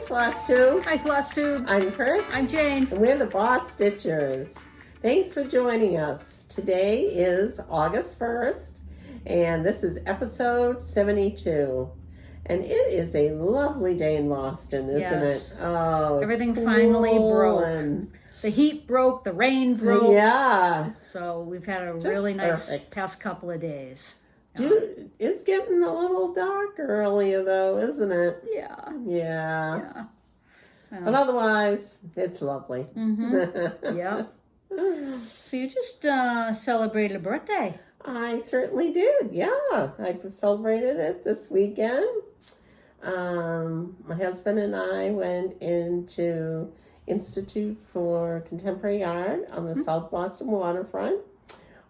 Floss Tube. Hi, Floss Tube. I'm Chris. I'm Jane. And we're the BosStitchers. Thanks for joining us. Today is August 1st, and this is episode 72. And it is a lovely day in Boston, isn't it? Oh, it's everything cool finally broke. The heat broke, the rain broke. Yeah. So we've had a really nice past couple of days. It's getting a little dark earlier, though, isn't it? Yeah. Yeah. But otherwise, it's lovely. Mm-hmm. Yeah. So you just celebrated a birthday. I certainly did, yeah. I celebrated it this weekend. My husband and I went into Institute for Contemporary Art on the South Boston waterfront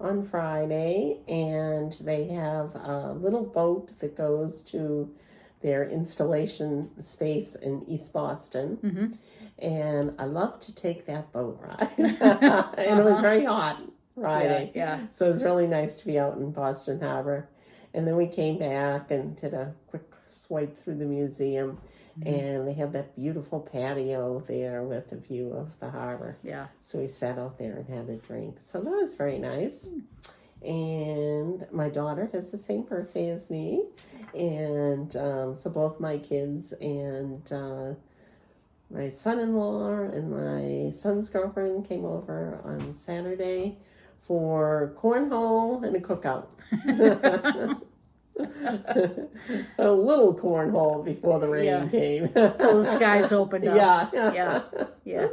on Friday, and they have a little boat that goes to their installation space in East Boston. Mm-hmm. And I love to take that boat ride. And it was very hot Friday. Yeah. So it was really nice to be out in Boston Harbor. And then we came back and did a quick swipe through the museum. And they have that beautiful patio there with a view of the harbor. Yeah. So we sat out there and had a drink. So that was very nice. And my daughter has the same birthday as me. And so both my kids and my son-in-law and my son's girlfriend came over on Saturday for cornhole and a cookout. A little cornhole before the rain came. Till the skies opened up. Yeah.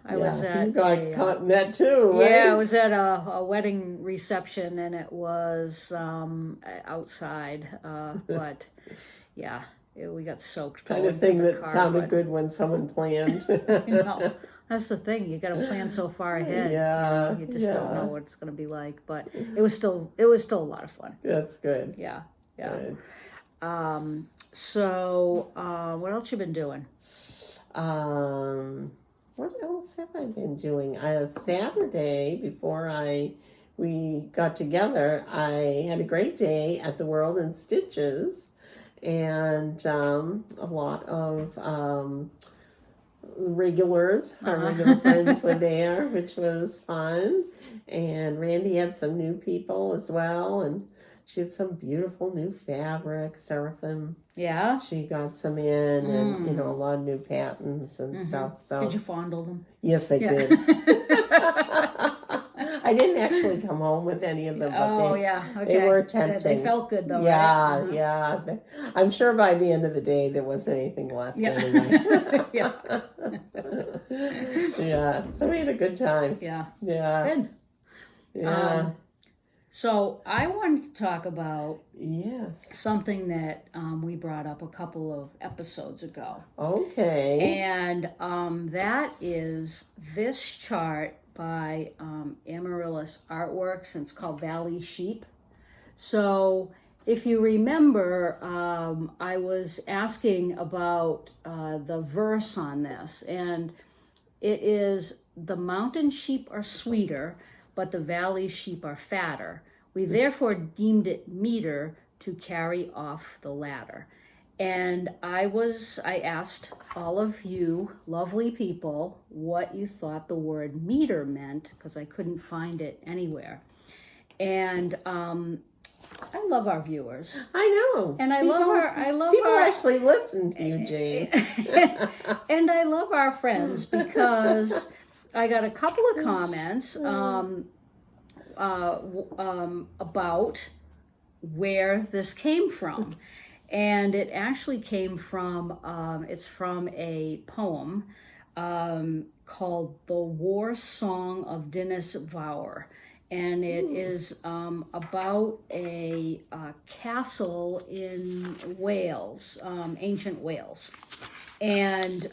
I was at you got caught in that too, right? Yeah, I was at a wedding reception, and it was outside. But yeah, we got soaked. Kind of thing that sounded good when someone planned. That's the thing. You got to plan so far ahead. Yeah, you just don't know what it's going to be like. But it was still a lot of fun. That's good. Yeah. Good. So what else you been doing? What else have I been doing? Saturday before we got together, I had a great day at the World in Stitches, and a lot of regulars, our regular friends were there, which was fun. And Randy had some new people as well, and she had some beautiful new fabric, seraphim. Yeah. She got some in, and a lot of new patterns and stuff. So did you fondle them? Yes, I did. I didn't actually come home with any of them, but they were tempting. They felt good though, right? Uh-huh. Yeah. I'm sure by the end of the day there wasn't anything left anyway. Yeah. So we had a good time. Yeah. Good. Yeah. So I wanted to talk about something that we brought up a couple of episodes ago. Okay. And that is this chart by Amaryllis Artworks, and it's called Valley Sheep. So if you remember, I was asking about the verse on this, and it is, "The mountain sheep are sweeter, but the valley sheep are fatter. We therefore deemed it meeter to carry off the latter." And I asked all of you lovely people what you thought the word meter meant, because I couldn't find it anywhere. And I love our viewers. I know. And I love people actually listen to you, Jane. And I love our friends, because I got a couple of comments about where this came from. And it actually came from, it's from a poem called The War Song of Dinas Vawr. And it is about a castle in Wales, ancient Wales. And,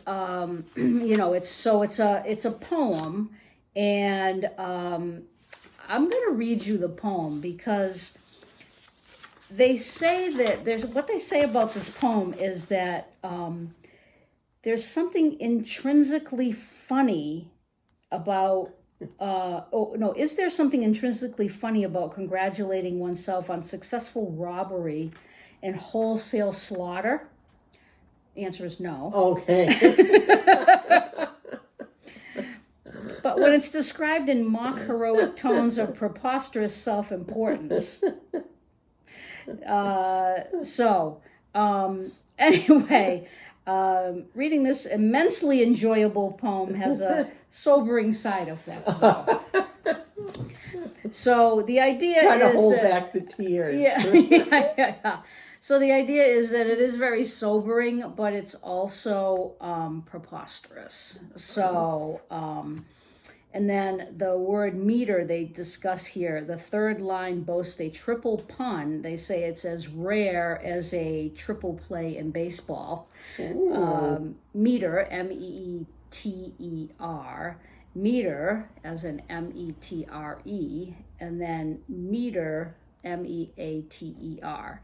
it's a poem. And I'm going to read you the poem, because they say that what they say about this poem is that there's something intrinsically funny about is there something intrinsically funny about congratulating oneself on successful robbery and wholesale slaughter? answer is no. Okay. But when it's described in mock heroic tones of preposterous self-importance. Anyway, reading this immensely enjoyable poem has a sobering side effect. So the idea Trying is to hold back the tears. Yeah. So the idea is that it is very sobering, but it's also preposterous. So, and then the word meter they discuss here, the third line boasts a triple pun. They say it's as rare as a triple play in baseball. Meter, M-E-E-T-E-R, meter as in M-E-T-R-E, and then meter, M-E-A-T-E-R.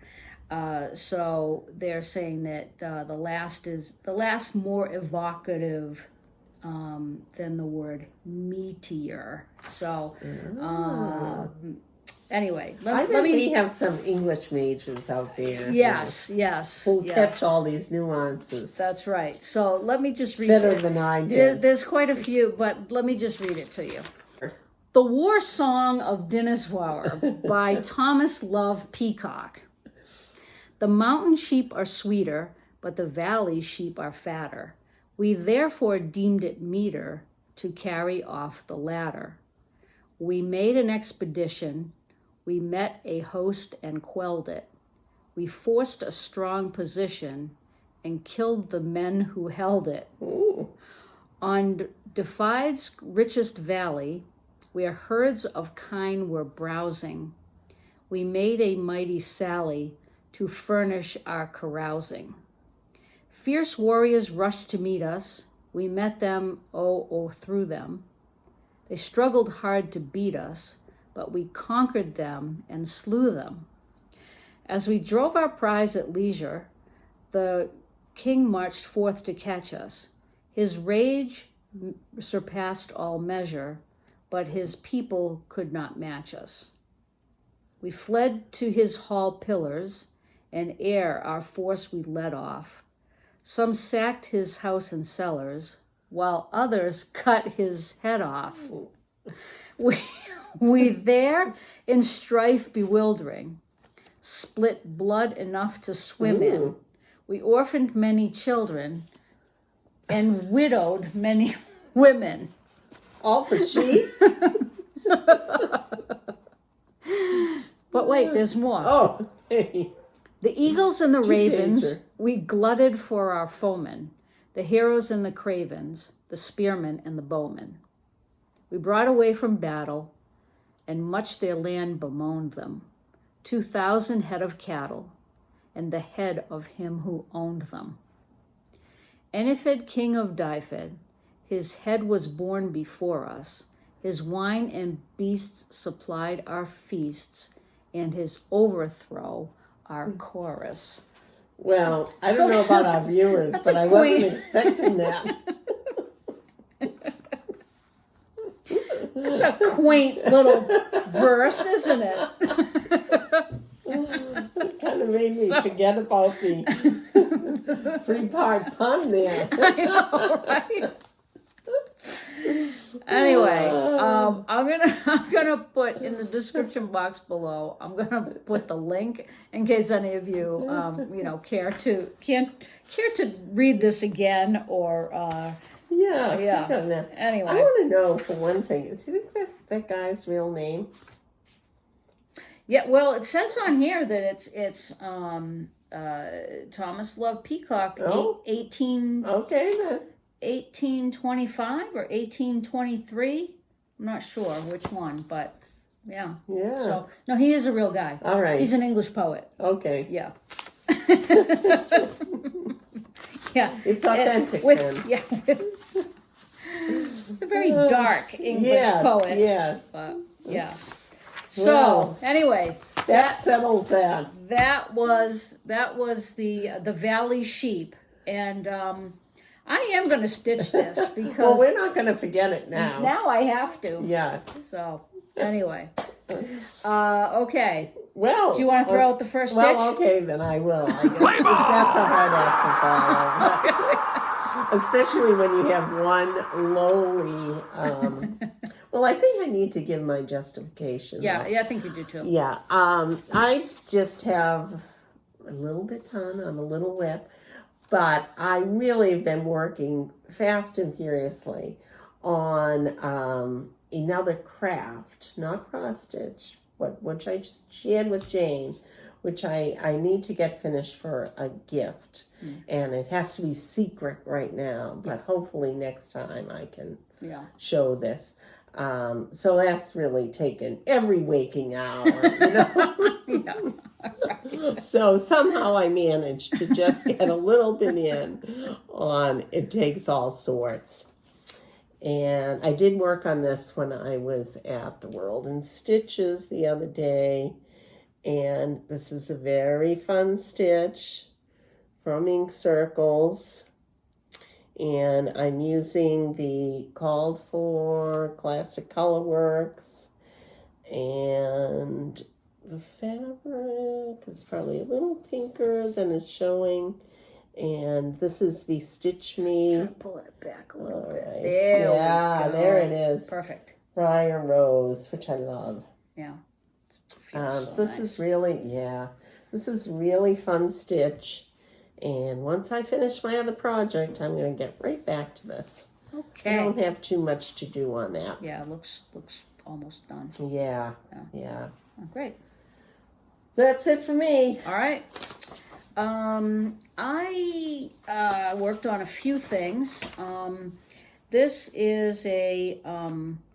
So they're saying that the last more evocative than the word meteor. So anyway, I bet we have some English majors out there. Yes. Who catch all these nuances. That's right. So let me just read Better it. than I did. There's quite a few, but let me just read it to you. The War Song of Dinas Vawr by Thomas Love Peacock. The mountain sheep are sweeter, but the valley sheep are fatter. We therefore deemed it meeter to carry off the latter. We made an expedition. We met a host and quelled it. We forced a strong position and killed the men who held it. Ooh. On Defied's richest valley, where herds of kine were browsing, we made a mighty sally to furnish our carousing. Fierce warriors rushed to meet us. We met them, through them. They struggled hard to beat us, but we conquered them and slew them. As we drove our prize at leisure, the king marched forth to catch us. His rage surpassed all measure, but his people could not match us. We fled to his hall pillars, and ere our force we led off. Some sacked his house and cellars, while others cut his head off. We there, in strife bewildering, split blood enough to swim in. We orphaned many children and widowed many women. All for sheep? But wait, there's more. Oh, hey. The eagles and the ravens Two-pager. we glutted for our foemen, the heroes and the cravens, the spearmen and the bowmen. We brought away from battle, and much their land bemoaned them, 2,000 head of cattle, and the head of him who owned them. Enifed, king of Dyfed, his head was born before us, his wine and beasts supplied our feasts, and his overthrow our chorus. Well, I don't know about our viewers, but I wasn't expecting that. It's a quaint little verse, isn't it? It kind of made me forget about the three-part pun there. I know, right? Anyway, I'm gonna put in the description box below. I'm gonna put the link in case any of you care to read this again or Yeah. Click on that. Anyway, I want to know, for one thing, do you think that guy's real name? Yeah, well, it says on here that it's Thomas Love Peacock, Oh. 18. Okay, then. 1825 or 1823. I'm not sure which one, but yeah. Yeah. So, no, he is a real guy. All right. He's an English poet. Okay. Yeah. Yeah. It's authentic with then. a very dark English poet. Yes. But, yeah. So, Well, anyway. That settles that. That was the Valley Sheep. And I am going to stitch this because... Well, we're not going to forget it now. Now I have to. Yeah. So, Anyway. Okay. Well, do you want to throw out the first stitch? Well, okay, then I will. I guess that's a hard act to follow. Especially when you have one lowly. Well, I think I need to give my justification. Yeah, I think you do too. Yeah, I just have a little bit done on a little whip, but I really have been working fast and furiously on another craft, not cross stitch, which I just shared with Jane, which I need to get finished for a gift. And it has to be secret right now, but hopefully next time I can show this. So that's really taken every waking hour, you know. Right. So somehow I managed to just get a little bit in on It Takes All Sorts. And I did work on this when I was at the World in Stitches the other day. And this is a very fun stitch from Ink Circles. And I'm using the Called For Classic Colorworks. And the fabric is probably a little pinker than it's showing. And this is BeStitchMe. Try pulling it back a little bit. Right. There we go. There it is. Perfect. Briar Rose, which I love. Yeah. So this is really, this is really fun stitch. And once I finish my other project, I'm going to get right back to this. Okay. I don't have too much to do on that. Yeah, it looks almost done. Yeah. Oh, great. So that's it for me. All right. I worked on a few things. This is a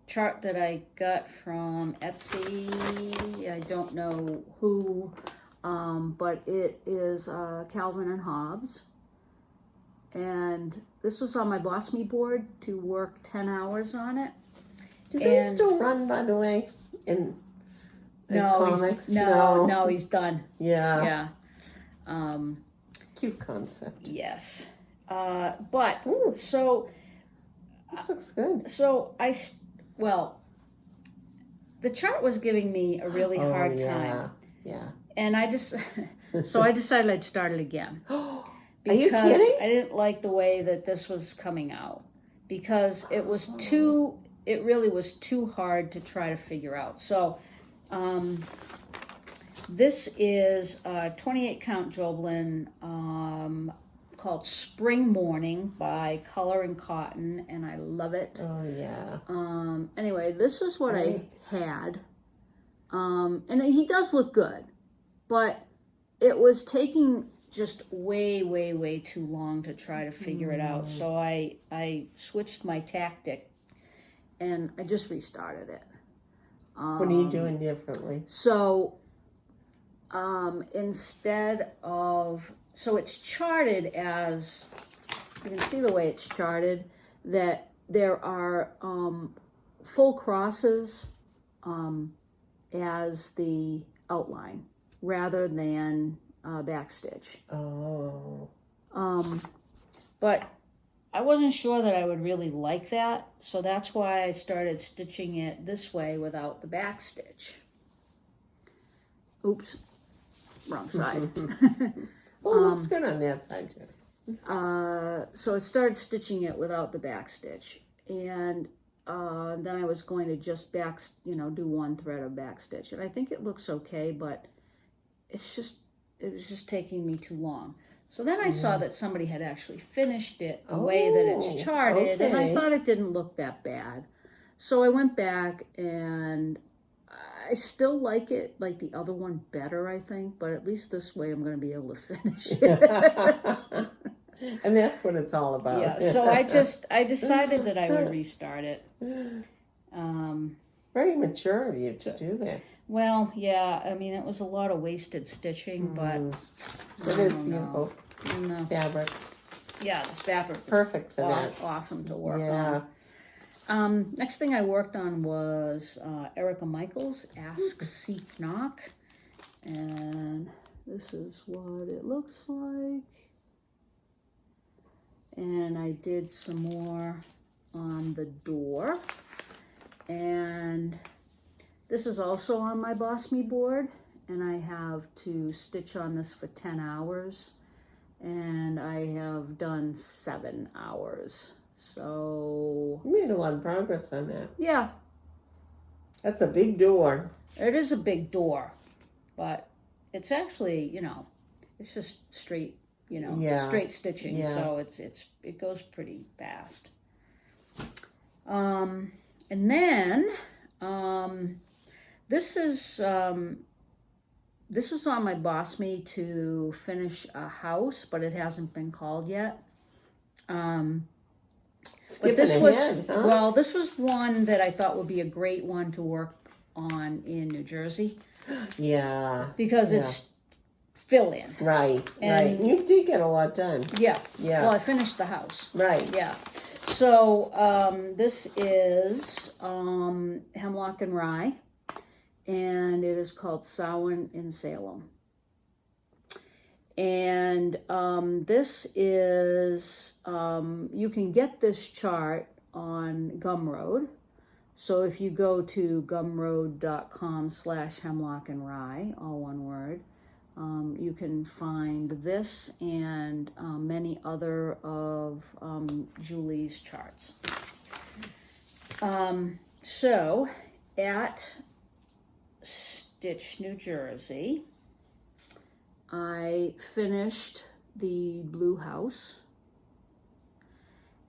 chart that I got from Etsy. I don't know who, but it is Calvin and Hobbes. And this was on my BossMe board to work 10 hours on it. Do they still run, by the way, in comics? No, he's done. Yeah. Yeah. Cute concept. Yes. But, so... This looks good. So, the chart was giving me a really hard time. Yeah. And I decided I'd start it again. Are you kidding? I didn't like the way that this was coming out. Because it really was too hard to try to figure out. So, this is a 28 count Jobelan called Spring Morning by Color and Cotton, and I love it. Oh, yeah. Anyway, this is what I had. And he does look good, but it was taking just way, way, way too long to try to figure it out. So I switched my tactic, and I just restarted it. What are you doing differently? So, instead of... So it's charted as... You can see the way it's charted, that there are full crosses as the outline, rather than backstitch. Oh. But I wasn't sure that I would really like that, so that's why I started stitching it this way without the backstitch. Oops, wrong side. Well, it looks good on that side too. So I started stitching it without the backstitch, and then I was going to just do one thread of backstitch, and I think it looks okay, but it was just taking me too long. So then I saw that somebody had actually finished it the way that it's charted, and I thought it didn't look that bad. So I went back, and I still like it, like the other one better, I think, but at least this way I'm going to be able to finish it. And that's what it's all about. Yeah, so I decided that I would restart it. Very mature of you to do that. Well, yeah, I mean, it was a lot of wasted stitching, but... It is beautiful. No. Fabric. Yeah, this fabric. Perfect for that. Awesome to work on. Next thing I worked on was Erica Michaels' Ask, Seek, Knock. And this is what it looks like. And I did some more on the door. And This is also on my BossMe board, and I have to stitch on this for 10 hours, and I have done 7 hours. So You made a lot of progress on that. yeah, That's a big door. it is a big door, but it's actually, it's just straight, straight stitching. Yeah. So it goes pretty fast. And then this is on my BossMe to finish a house, but it hasn't been called yet. Skipping But this ahead, was huh? this was one that I thought would be a great one to work on in New Jersey Yeah. because it's fill in. Right. And- You did get a lot done. Yeah. Yeah. Well, I finished the house. Right. Yeah. So this is Hemlock and Rye, and it is called Samhain in Salem. And this is, you can get this chart on Gumroad. So if you go to gumroad.com/Hemlock and Rye, all one word, you can find this and many other of Julie's charts. So at Stitch, New Jersey, I finished the blue house,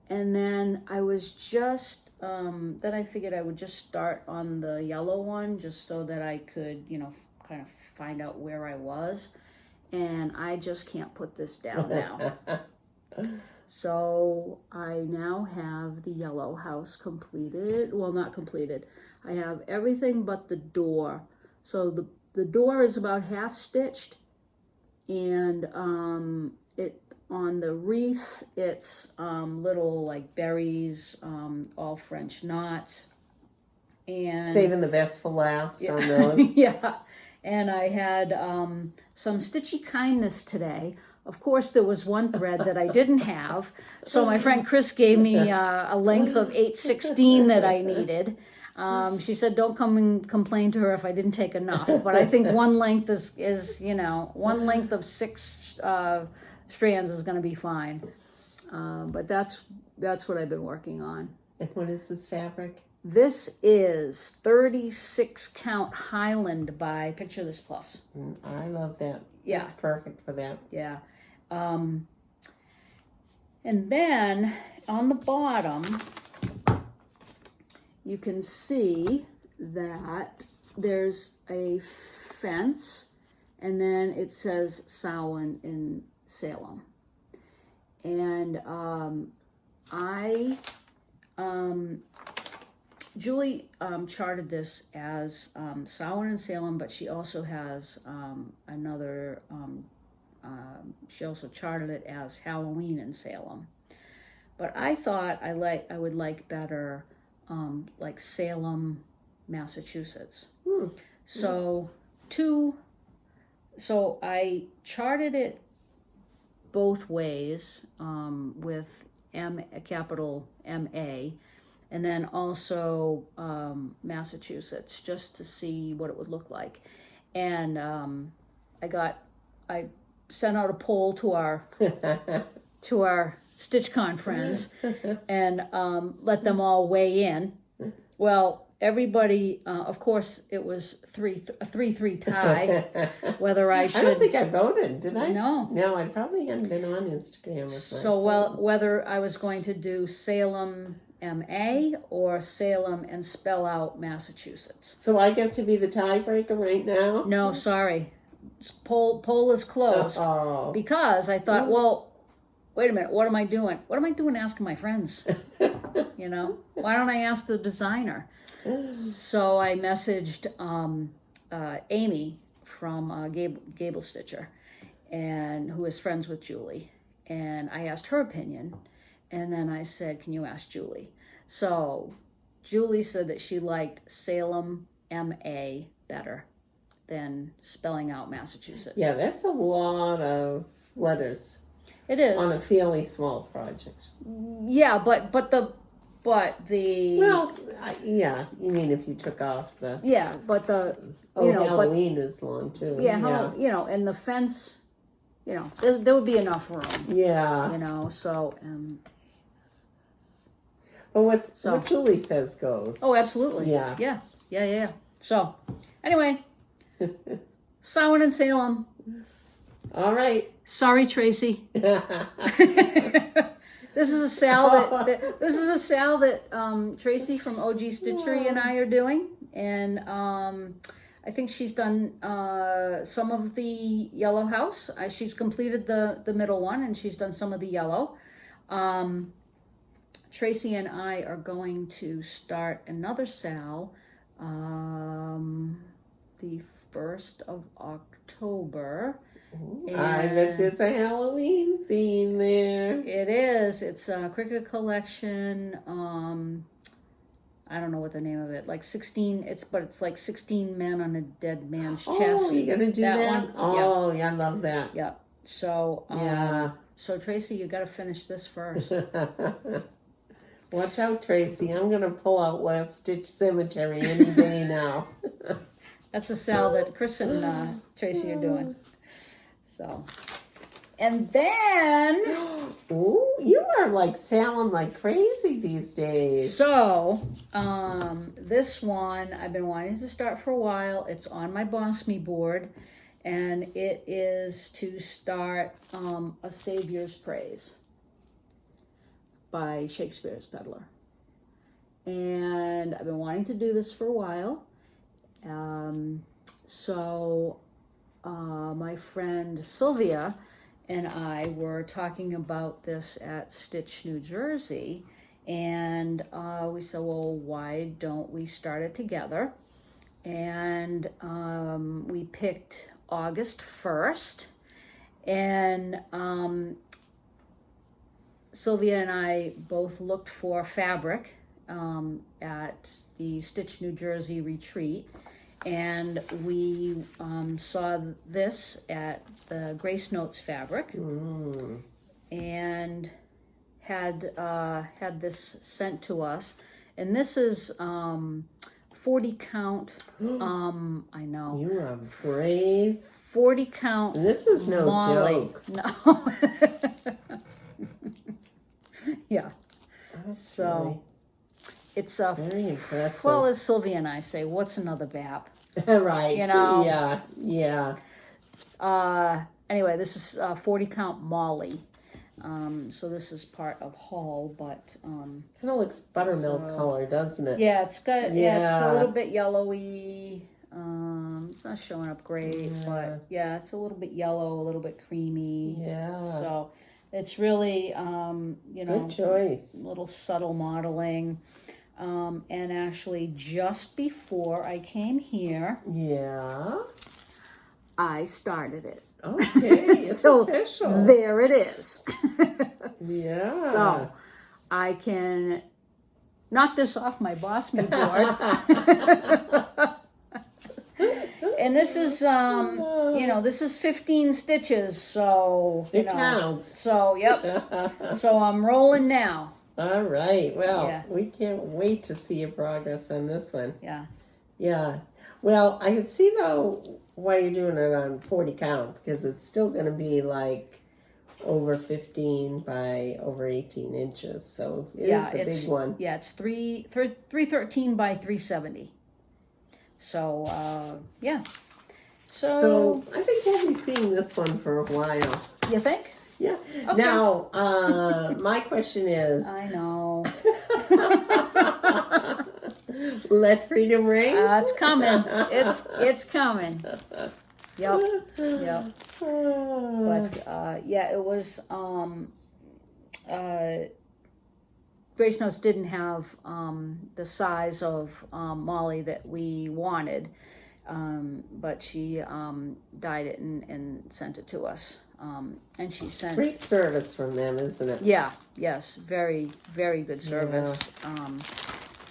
and then I was just, then I figured I would just start on the yellow one just so that I could, kind of find out where I was, and I just can't put this down now. So I now have the yellow house completed. Well, not completed. I have everything but the door. So the door is about half stitched, and it on the wreath it's little like berries, all French knots, and Saving the best for last on those. yeah. And I had some stitchy kindness today. Of course, there was one thread that I didn't have, so my friend Chris gave me a length of 8/16 that I needed. She said, "Don't come and complain to her if I didn't take enough." But I think one length is one length of 6 strands is going to be fine. But that's what I've been working on. And what is this fabric? This is 36 count Highland by Picture This Plus. I love that. Yeah. It's perfect for that. Yeah. And then on the bottom, you can see that there's a fence, and then it says Samhain in Salem. And Julie charted this as Samhain in Salem, but she also has another, she also charted it as Halloween in Salem. But I thought I would like better like Salem, Massachusetts. So I charted it both ways with capital MA, and then also Massachusetts, just to see what it would look like. And I sent out a poll to our StitchCon friends and let them all weigh in. Well, everybody, of course, it was a 3-3 tie. Whether I should, I don't think I voted, did I? No. No, I probably hadn't been on Instagram with so whether I was going to do Salem MA or Salem and spell out Massachusetts. So I get to be the tiebreaker right now? No, sorry. Poll is closed. Oh. Because I thought, well, wait a minute, what am I doing? What am I doing asking my friends? Why don't I ask the designer? So I messaged Amy from Gable Stitcher, and who is friends with Julie. And I asked her opinion. And then I said, can you ask Julie? So Julie said that she liked Salem MA better than spelling out Massachusetts. Yeah, that's a lot of letters It is. on a fairly small project. Yeah, but but the yeah. You mean if you took off the but the Halloween is long too. And the fence, there would be enough room. Yeah. So but what Julie says goes. Oh, absolutely. Yeah. So anyway, Samhain and Salem. All right. Sorry, Tracy. This is a sal that Tracy from OG Stitchery and I are doing, and I think she's done some of the yellow house. She's completed the middle one, and she's done some of the yellow. Tracy and I are going to start another sal the 1st of October. I bet there's a Halloween theme there. It is. It's a cricket collection. I don't know what the name of it. Like 16. It's like 16 men on a dead man's chest. Oh, you're gonna do that one? Oh, yeah, I love that. Yeah. So So Tracy, you got to finish this first. Watch out, Tracy. I'm gonna pull out Last Stitch Cemetery any day now. That's a sal that Chris and Tracy are doing. So, and then... Ooh, you are like Salem like crazy these days. So, this one I've been wanting to start for a while. It's on my BossMe board, and it is to start A Saviour's Praise by Shakespeare's Peddler. And I've been wanting to do this for a while. My friend Sylvia and I were talking about this at Stitch, New Jersey, and we said, well, why don't we start it together? And we picked August 1st, and Sylvia and I both looked for fabric at the Stitch, New Jersey retreat. And we saw this at the Grace Notes Fabric, and had this sent to us. And this is 40 count. I know. You are brave. 40 count. And this is no joke. No. Yeah. So. It's very impressive. Well, as Sylvia and I say, what's another BAP? Right. Yeah. Anyway, this is 40 count Molly. So this is part of Hull, but kind of looks buttermilk color, doesn't it? Yeah, it's got it's a little bit yellowy. It's not showing up great, but it's a little bit yellow, a little bit creamy. Yeah. So it's really good choice. A little subtle modeling. And actually, just before I came here, I started it. Okay, it's so official. There it is. Yeah. So I can knock this off my BossMe board. And this is, this is 15 stitches, so it counts. So yep. So I'm rolling now. All right. Well, we can't wait to see your progress on this one. Yeah. Yeah. Well, I can see, though, why you're doing it on 40 count, because it's still going to be like over 15 by over 18 inches. So it's a big one. Yeah, it's 313 by 370. So, So I think we'll be seeing this one for a while. You think? Yeah. Okay. Now, my question is... I know. Let freedom ring? It's coming. It's coming. Yep. But, it was... Grace Notes didn't have the size of Molly that we wanted, but she dyed it and sent it to us. And she sent... Great service from them, isn't it? Yeah, yes, very, very good service. Yeah.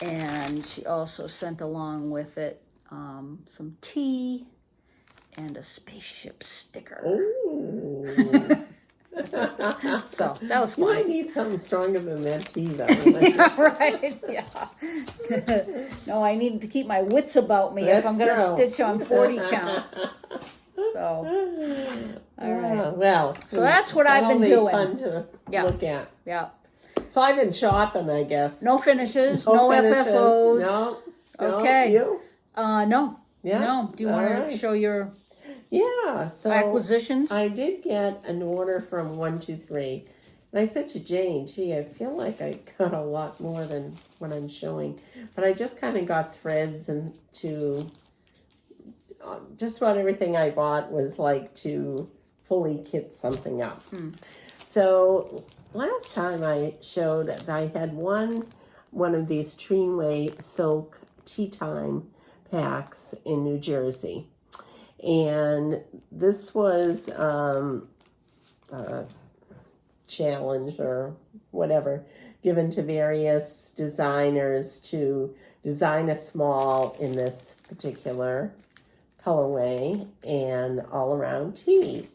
And she also sent along with it some tea and a spaceship sticker. Ooh. So that was You fun. might need something stronger than that tea, though. Yeah, right. Yeah. No, I need to keep my wits about me if That's I'm going to true. stitch on 40 count. So, all right. Well, So that's what I've been doing. Fun to look at. Yeah. So I've been shopping, I guess. No finishes, no finishes. FFOs. No. Okay. You? No. Yeah. No. Do you want to show your So acquisitions? I did get an order from 123. And I said to Jane, gee, I feel like I got a lot more than what I'm showing. But I just kind of got threads and to just about everything I bought was like to fully kit something up. So last time I showed that I had one of these Treenway silk tea time packs in New Jersey. And this was a challenge or whatever given to various designers to design a small in this particular colorway and all around tea.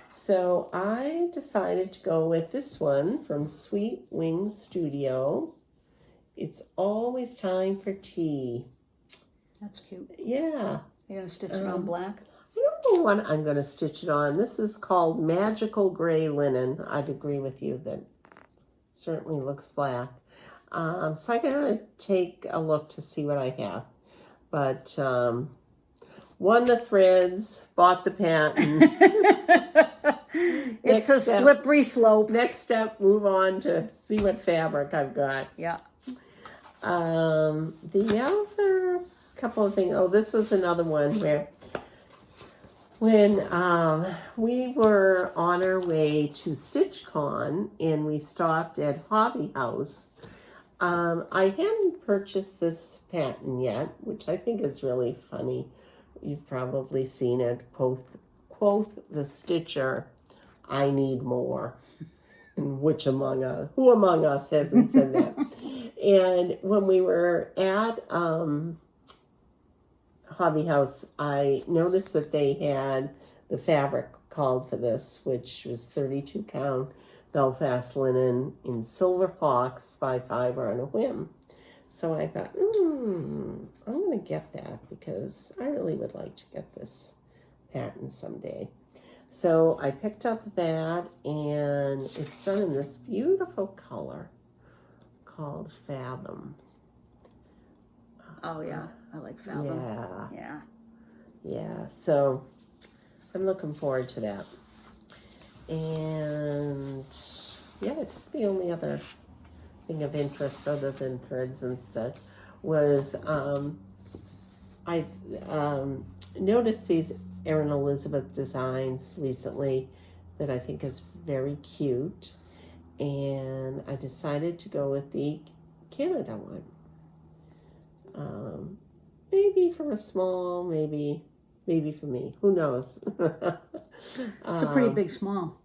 So I decided to go with this one from Sweet Wing Studio. It's always time for tea. That's cute. Yeah. You're going to stitch it on black? I don't know what I'm going to stitch it on. This is called Magical Gray Linen. I'd agree with you that certainly looks black. So I'm going to take a look to see what I have. But won the threads, bought the pattern. It's a slippery slope. Next step, move on to see what fabric I've got. Yeah. The other couple of things. Oh, this was another one where when we were on our way to StitchCon and we stopped at Hobby House, I hadn't purchased this pattern yet, which I think is really funny. You've probably seen it. Quoth the Stitcher, I need more. And who among us hasn't said that? And when we were at Hobby House, I noticed that they had the fabric called for this, which was 32 count Belfast linen in silver fox by fiber on a whim. So I thought, I'm going to get that because I really would like to get this pattern someday. So I picked up that, and it's done in this beautiful color called Fathom. Oh, yeah. I like Fathom. Yeah. So I'm looking forward to that. And yeah, the only other thing of interest other than threads and stuff was I've noticed these Erin Elizabeth designs recently that I think is very cute, and I decided to go with the Canada one. Maybe for a small, maybe for me. Who knows? It's a pretty big small,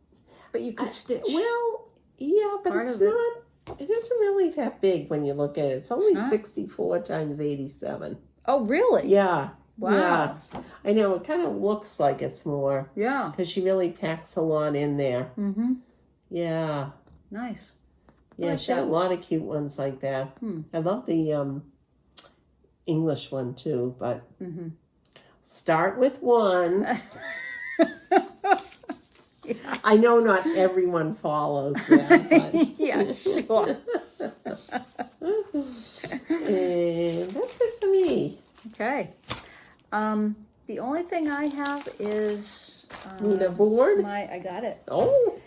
but you could stitch. Well, yeah, but it's not. It isn't really that big when you look at it. It's only 64 times 87. Oh, really? Yeah. Wow. Yeah. I know, it kind of looks like it's more. Yeah. Because she really packs a lot in there. Mm-hmm. Yeah. Nice. Yeah, like she had a lot of cute ones like that. I love the English one too, but start with one. Yeah. I know not everyone follows that, but yeah, sure. and that's it for me. Okay. The only thing I have is Need a board? I got it. Oh.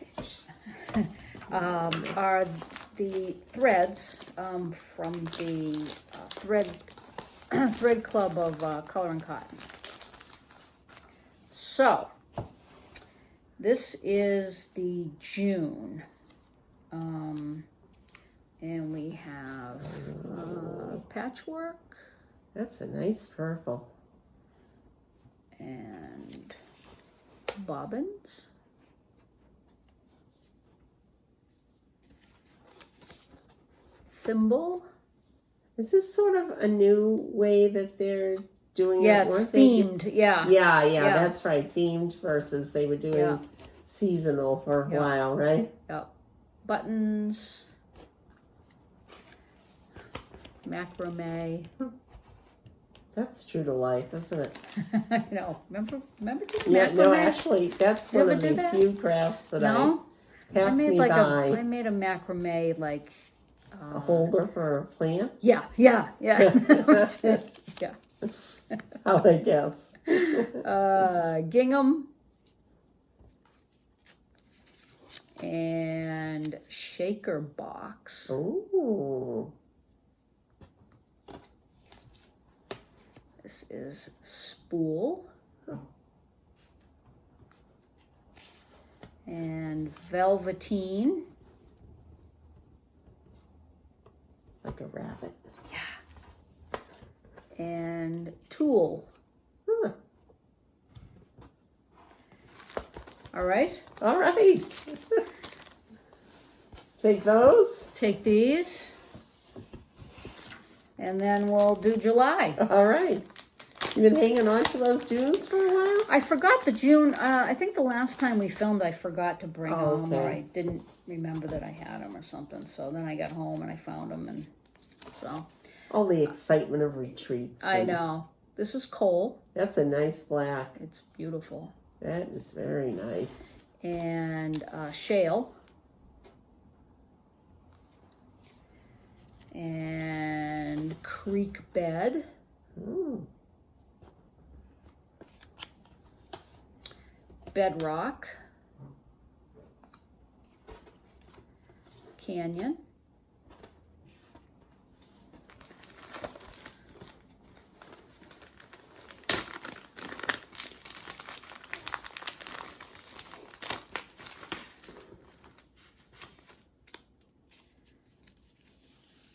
Are the threads from the thread club of Color and Cotton. So this is the June, and we have patchwork. That's a nice purple. And bobbins. Thimble. Is this sort of a new way that they're doing it? Yeah, it's themed. Yeah, Yeah, that's right. Themed versus they were doing seasonal for a Yep. while, right? Yep. Buttons. Macrame. That's true to life, isn't it? I know. Remember doing Yeah, macrame? no, actually, that's You one ever of do the that? few crafts that No? I passed me by. I made a macrame like A holder for a plant? yeah. That was it. Yeah. I would guess. Gingham and shaker box. Ooh. This is spool and velveteen. Like a rabbit. And tool. Huh. All right. All right. Take those. Take these. And then we'll do July. All right. You've been hanging on to those Junes for a while? I forgot the June. I think the last time we filmed, I forgot to bring them, or okay. I didn't remember that I had them or something. So then I got home and I found them, and so. All the excitement of retreats. I know. This is coal. That's a nice black. It's beautiful. That is very nice. And shale. And creek bed. Ooh. Bedrock. Canyon.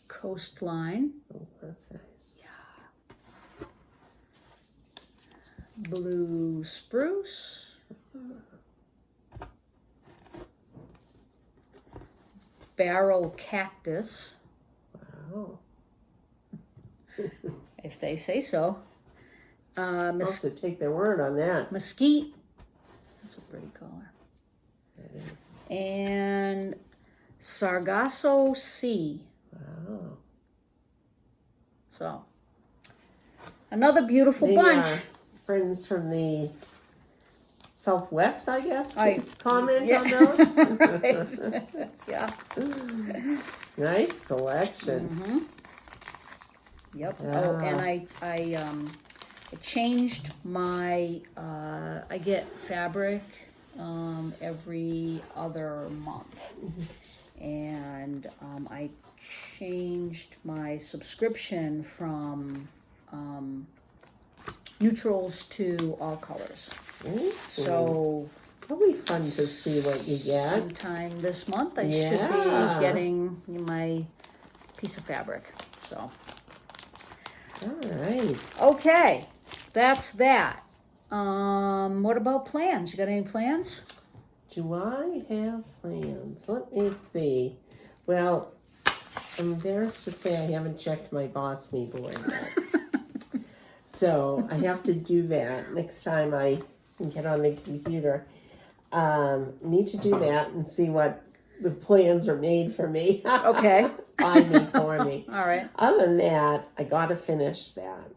Coastline. Oh, that's nice. Blue spruce. Barrel cactus, Wow. if they say so. I'll have to take their word on that. Mesquite. That's a pretty color. That is. And Sargasso Sea. Wow. So, another beautiful They bunch. are friends from the Southwest, I guess. I- could comment yeah. on those. Right. Yeah. Nice collection. Mm-hmm. Yep. Yeah. Oh, and I changed my. I get fabric every other month, and I changed my subscription from neutrals to all colors. Ooh. So It'll be fun to see what you get. sometime this month I should Yeah. be getting my piece of fabric. So All right. okay, that's that. What about plans? You got any plans? Do I have plans? Let me see. Well, I'm embarrassed to say I haven't checked my BossMe board yet. So I have to do that next time I can get on the computer. Need to do that and see what the plans are made for me. Okay. By me, for me. All right. Other than that, I got to finish that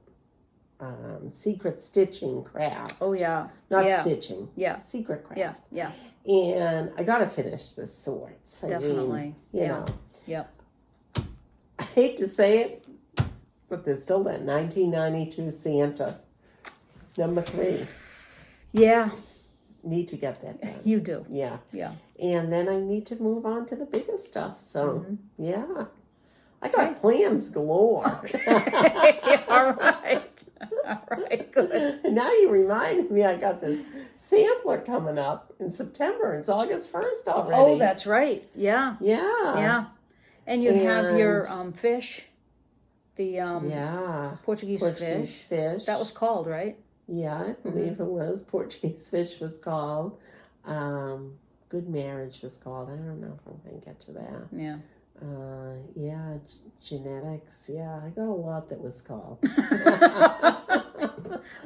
secret stitching craft. Oh yeah. Not yeah. stitching. Yeah. Secret craft. Yeah. Yeah. And I got to finish the sorts. Definitely. You Yeah. know, Yep. I hate to say it, but there's still that 1992 Santa, number 3. Yeah. Need to get that done. You do. Yeah. Yeah. And then I need to move on to the bigger stuff. So, yeah. I got Okay. plans galore. All right. All right. Good. And now you reminded me I got this sampler coming up in September. It's August 1st already. Oh, that's right. Yeah. Yeah. Yeah. And you have your And- fish. The yeah. Portuguese fish. That was called, right? Yeah, I believe it was. Portuguese fish was called. Good Marriage was called. I don't know if I'm going to get to that. Yeah. Yeah, genetics. Yeah, I got a lot that was called.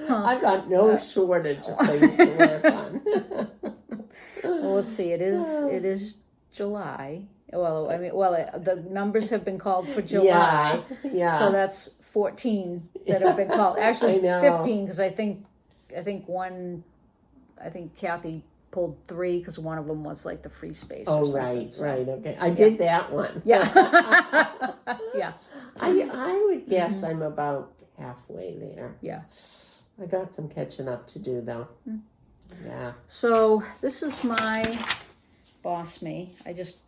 I've got no shortage of things to work on. let's see. It is July. Well, I mean, the numbers have been called for July. Yeah. So that's 14 that have been called. Actually, 15 because I think Kathy pulled 3 because one of them was like the free space. Oh, or something, right, so. right. Okay, I did that one. Yeah. Yeah. I would guess I'm about halfway there. Yeah. I got some catching up to do though. Yeah. So this is my BossMe. I just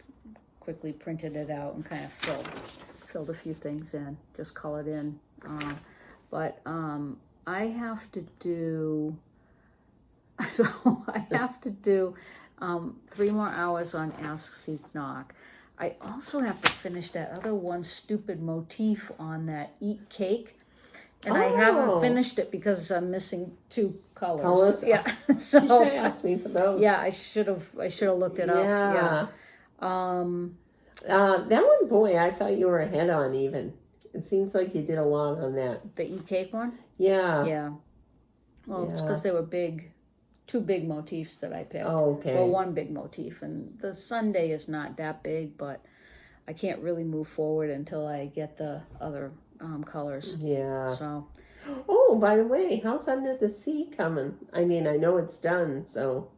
quickly printed it out and kind of filled a few things in, just colored in. But I have to do 3 more hours on Ask, Seek, Knock. I also have to finish that other one stupid motif on that Eat Cake. And I haven't finished it because I'm missing 2 colors. Yeah. So you should ask me for those. Yeah, I should have looked it up. Yeah. That one, boy, I thought you were ahead on even. It seems like you did a lot on that. The Eat Cake one? Yeah. Yeah. Well, it's because they were 2 big motifs that I picked. Oh, okay. Well, 1 big motif. And the Sunday is not that big, but I can't really move forward until I get the other colors. Yeah. So. Oh, by the way, how's Under the Sea coming? I mean, I know it's done, so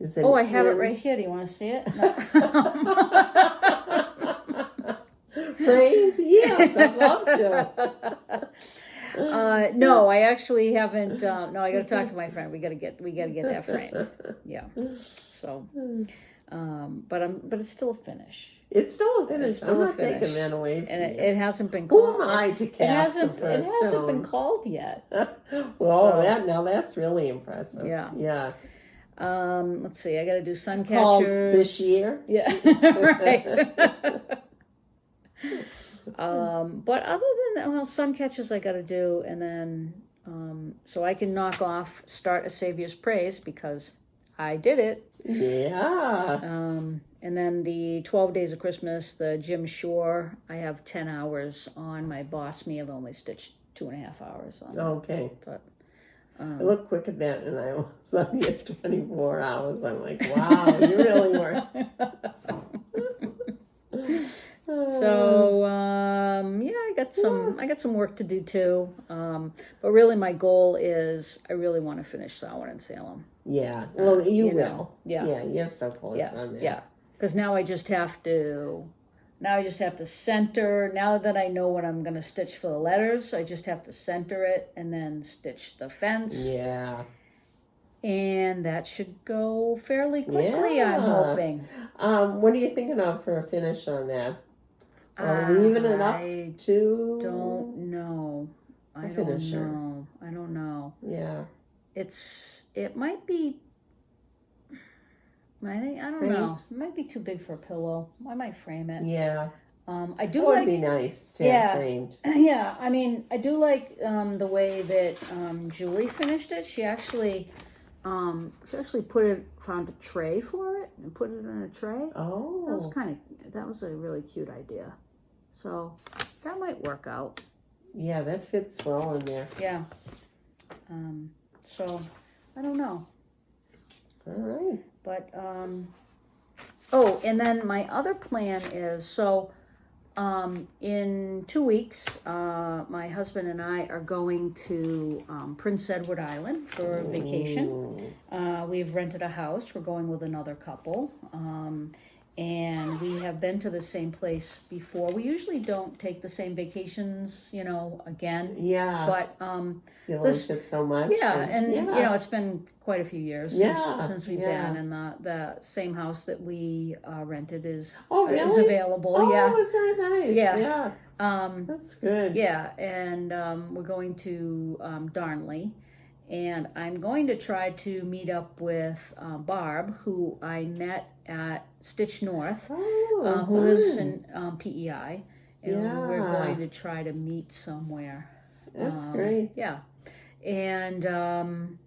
is it? Oh, I have it right here. Do you want to see it? No. Framed? Yes, I'd love to. No, I actually haven't. No, I got to talk to my friend. We got to get that framed. Yeah. So, but it's still a finish. It's still a finish. I'm not finish. taking that away from and you. it hasn't been Who called. am I to cast the first It hasn't stone? been called yet. Well, that's really impressive. Yeah. Yeah. Let's see. I got to do sun Called catchers this year. Yeah. Right. But other than sun catchers, I got to do, and then so I can knock off Start a Saviour's Praise because I did it. Yeah. And then the 12 Days of Christmas, the Jim Shore, I have 10 hours on my BossMe. I've only stitched 2.5 hours on that. Okay. But I look quick at that and I was only at 24 hours. I'm like, wow, you really were. So yeah, I got some work to do too. But really, my goal is I really want to finish Samhain and Salem. Yeah. Well, you will. Know, yeah. Yeah. You're so close on that. Yeah. Because now I just have to center. Now that I know what I'm going to stitch for the letters, I just have to center it and then stitch the fence. Yeah. And that should go fairly quickly, I'm hoping. What are you thinking of for a finish on that? Leaving it up to? Don't know. I don't know. Yeah. It might be. I don't know. It might be too big for a pillow. I might frame it. Yeah. I do it would be nice to have framed. Yeah, I mean, I do like the way that Julie finished it. She actually found a tray for it and put it in a tray. Oh. That was a really cute idea. So that might work out. Yeah, that fits well in there. Yeah. So I don't know. All right. But, and then my other plan is, in 2 weeks, my husband and I are going to Prince Edward Island for vacation. We've rented a house. We're going with another couple. And we have been to the same place before. We usually don't take the same vacations, again. Yeah. But you liked it so much. Yeah, and it's been quite a few years since we've been, and the same house that we rented is available. Oh, yeah. is that nice? Yeah. That's good. Yeah, and we're going to Darnley. And I'm going to try to meet up with Barb, who I met at Stitch North, who lives in PEI. And we're going to try to meet somewhere. That's great. Yeah. And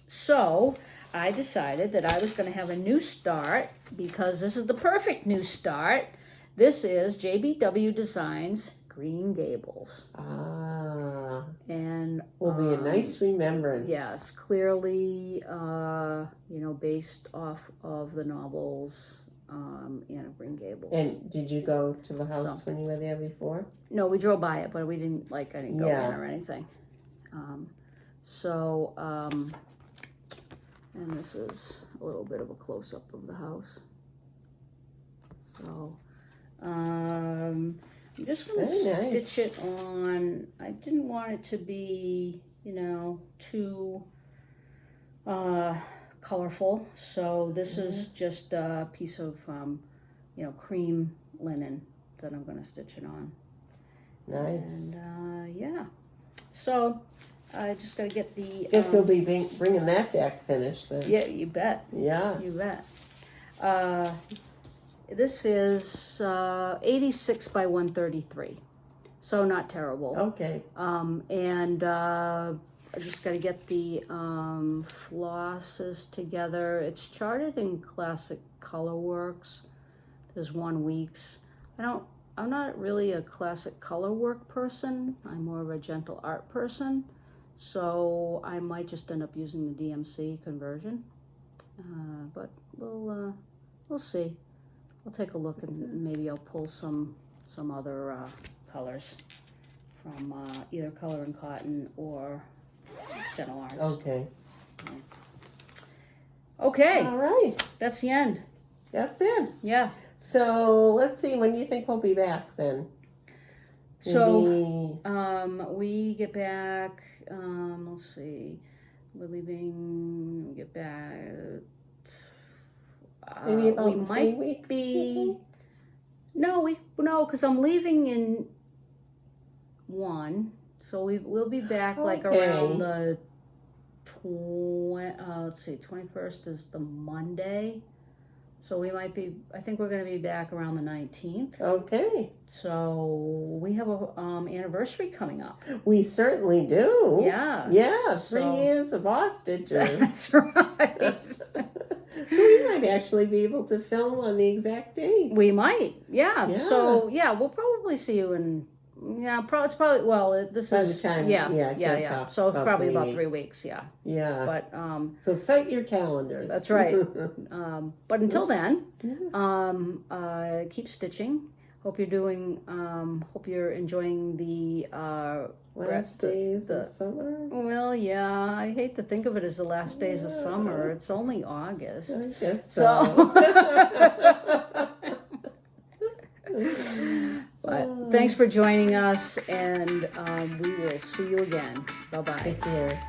so I decided that I was going to have a new start because this is the perfect new start. This is JBW Designs Green Gables. And will be a nice remembrance. Yes, clearly, based off of the novels Anne of Green Gables. And did you go to the house when you were there before? No, we drove by it, but we didn't I didn't go in or anything. And this is a little bit of a close-up of the house. So, I'm just going to stitch it on. I didn't want it to be, too colorful. So this is just a piece of, cream linen that I'm going to stitch it on. Nice. And, yeah. So I just got to get the... Guess you'll be bringing that back finished then. Yeah, you bet. Yeah. You bet. This is 86 by 133, so not terrible. Okay. And I just got to get the flosses together. It's charted in Classic Colorworks. There's 1 week's. I'm not really a classic color work person. I'm more of a gentle art person. So I might just end up using the DMC conversion. But we'll see. I'll take a look and maybe I'll pull some other colors from either Color and Cotton or Gentle Arts. Okay. Okay. All right. That's the end. That's it. Yeah. So let's see. When do you think we'll be back then? So we get back. Let's see. We're leaving. We get back. Maybe about we 3 might weeks. be. No, because I'm leaving in 1. So we'll be back like around the 21st is the Monday. So we might be, I think we're going to be back around the 19th. Okay. So we have a anniversary coming up. We certainly do. Yeah. Yeah, 3 years of BosStitchers. That's right. So we might actually be able to film on the exact date. We might. Yeah. So we'll probably see you in, it's probably, this By is, the time, yeah. So it's probably about 3 weeks. Yeah. Yeah. But, so set your calendars. That's right. But until then, keep stitching. Hope you're enjoying the last days of summer. Well, yeah, I hate to think of it as the last days of summer. It's only August. I guess so. But thanks for joining us, and we will see you again. Bye-bye. Take care.